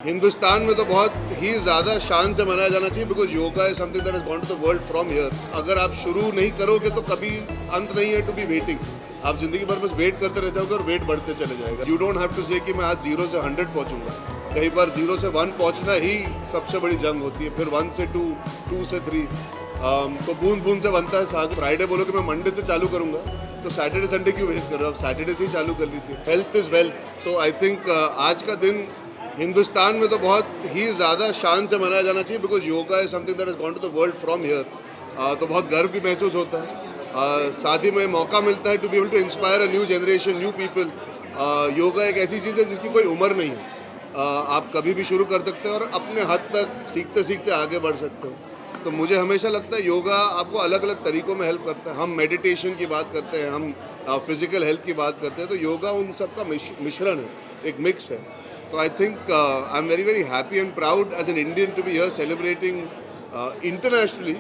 हिंदुस्तान में तो बहुत ही ज़्यादा शान से मनाया जाना चाहिए because yoga is something that has gone to the world from here. अगर आप शुरू नहीं करोगे तो कभी अंत नहीं है टू बी वेटिंग। आप जिंदगी भर बस वेट करते रह जाओगे और वेट बढ़ते चले जाएगा। You don't have to say कि मैं आज 0 से 100 पहुंचूंगा। कई बार 0 से 1 पहुंचना ही सबसे बड़ी जंग होती है, फिर 1 से 2, 2 से 3। तो बूंद बूंद से बनता है सागर। फ्राइडे बोलो कि मैं मंडे से चालू करूंगा तो सैटरडे संडे क्यों वेस्ट कर रहे हो? आप सैटरडे से ही चालू कर लीजिए। Health is wealth. तो आई थिंक आज का दिन हिंदुस्तान में तो बहुत ही ज़्यादा शान से मनाया जाना चाहिए because yoga is something that has gone to the world from here. तो बहुत गर्व भी महसूस होता है। साथ ही में मौका मिलता है to be able to inspire a new generation, new people. Yoga एक ऐसी चीज़ है जिसकी कोई उम्र नहीं है। आप कभी भी शुरू कर सकते हो और अपने हद तक सीखते सीखते आगे बढ़ सकते हो। तो मुझे हमेशा लगता है योगा आपको अलग अलग तरीकों में हेल्प करता है। हम मेडिटेशन की बात करते हैं, हम फिजिकल हेल्थ की बात करते हैं, तो योगा उन सब का मिश्रण है, एक मिक्स है। So I think I'm very, very happy and proud as an Indian to be here celebrating internationally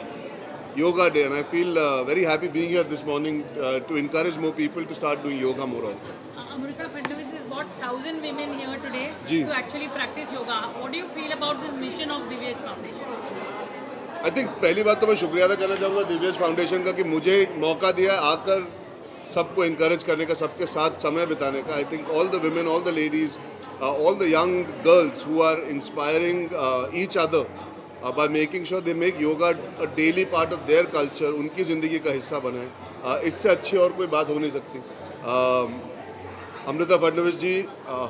Yoga Day, and I feel very happy being here this morning to encourage more people to start doing yoga more often. Amrita Fadnavis has brought 1,000 women here today Ji. to actually practice yoga. What do you feel about this mission of Divyaj Foundation? I think पहली बात तो मैं शुक्रिया अदा करना चाहूँगा दिव्यज foundation का कि मुझे मौका दिया आकर सबको इनकरेज करने का, सबके साथ समय बिताने का। I think all the women, all the ladies, all the young girls who are inspiring each other by making sure they make yoga a daily part of their culture, उनकी ज़िंदगी का हिस्सा बनाएं। इससे अच्छी और कोई बात हो नहीं सकती। अमृता फडणवीस जी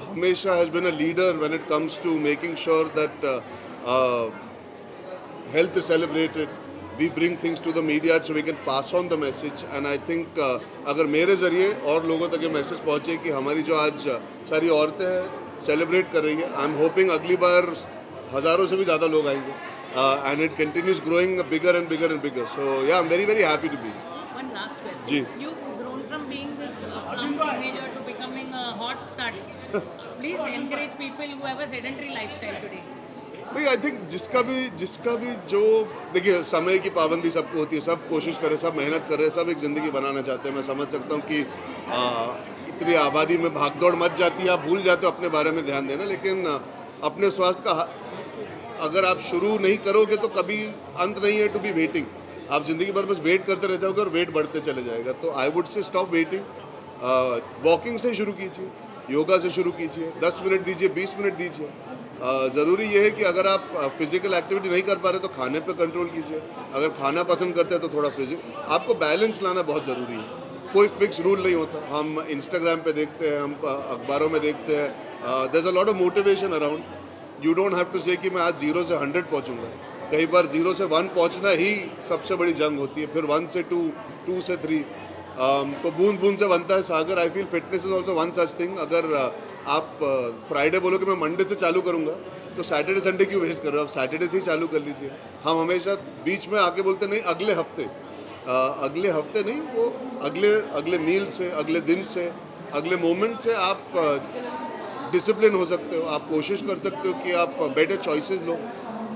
हमेशा has been a leader when it comes to making sure that health is celebrated. We bring things to the media so we can pass on the message, and I think अगर मेरे ज़रिए और लोगों तक ये मैसेज पहुँचे कि हमारी जो आज सारी औरतें हैं सेलिब्रेट कर रही है, आई एम होपिंग अगली बार हज़ारों से भी ज़्यादा लोग आएंगे, and it continues growing bigger and bigger and bigger. So yeah I am very very happy to be. One last question. जी। You've grown from being this plump teenager to becoming a hot stud. Please encourage people who have a sedentary lifestyle today. भाई I think जिसका भी जो देखिए समय की पाबंदी सबको होती है, सब कोशिश करें, सब मेहनत कर रहे हैं, सब एक ज़िंदगी बनाना चाहते हैं। मैं समझ सकता हूँ कि इतनी आबादी में भागदौड़ मच जाती है, आप भूल जाते हो अपने बारे में ध्यान देना। लेकिन अपने स्वास्थ्य का अगर आप शुरू नहीं करोगे तो कभी अंत नहीं है टू बी वेटिंग। आप ज़िंदगी भर बस वेट करते रह जाओगे और वेट बढ़ते चले जाएगा। तो I would say stop waiting. Walking से शुरू कीजिए, योगा से शुरू कीजिए, 10 मिनट दीजिए, 20 मिनट दीजिए। ज़रूरी ये है कि अगर आप फिजिकल एक्टिविटी नहीं कर पा रहे तो खाने पे कंट्रोल कीजिए। अगर खाना पसंद करते हैं तो थोड़ा आपको बैलेंस लाना बहुत ज़रूरी है। कोई फिक्स रूल नहीं होता। हम इंस्टाग्राम पे देखते हैं, हम अखबारों में देखते हैं, there is a lot of motivation around. You don't have to say कि मैं आज 0 से 100 पहुंचूंगा। कई बार 0 से 1 पहुंचना ही सबसे बड़ी जंग होती है, फिर 1 से 2, 2 से 3। तो बूंद बूंद से बनता है सागर। I feel fitness is also one such thing. अगर आप फ्राइडे बोलो कि मैं मंडे से चालू करूंगा तो सैटरडे संडे क्यों वेस्ट कर रहे हो? आप सैटरडे से ही चालू कर लीजिए। हम हमेशा बीच में आके बोलते नहीं अगले हफ्ते, अगले हफ्ते नहीं, वो अगले मील से, अगले दिन से, अगले मोमेंट से आप डिसिप्लिन हो सकते हो। आप कोशिश कर सकते हो कि आप बेटर चॉइसेस लो।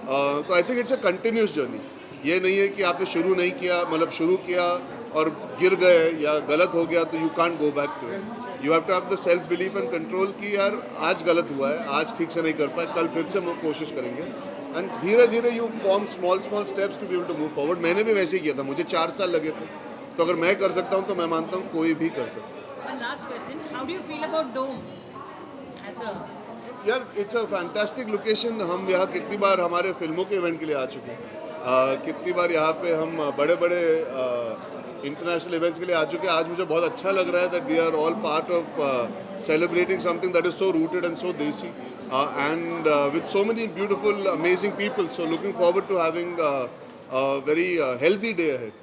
तो I think it's a continuous journey. ये नहीं है कि आपने शुरू नहीं किया, मतलब शुरू किया और गिर गए या गलत हो गया तो you can't go back to it. You have to have the self belief and control कि यार आज गलत हुआ है, आज ठीक से नहीं कर पाए, कल फिर से हम कोशिश करेंगे। एंड धीरे धीरे you form small steps to be able to move forward. मैंने भी वैसे ही किया था, मुझे 4 साल लगे थे। तो अगर मैं कर सकता हूँ तो मैं मानता हूँ कोई भी कर सकता है। One last question. How do you feel about Dome as a यार इट्स अ फैंटास्टिक लोकेशन। हम यहाँ कितनी बार हमारे फिल्मों के इवेंट के लिए आ चुके हैं, कितनी बार यहाँ पे हम बड़े बड़े इंटरनेशनल इवेंट्स के लिए आ चुके हैं। आज मुझे बहुत अच्छा लग रहा है that we are all part of celebrating something that is so rooted and so desi and with so many beautiful amazing people, so looking forward to having a very healthy day ahead.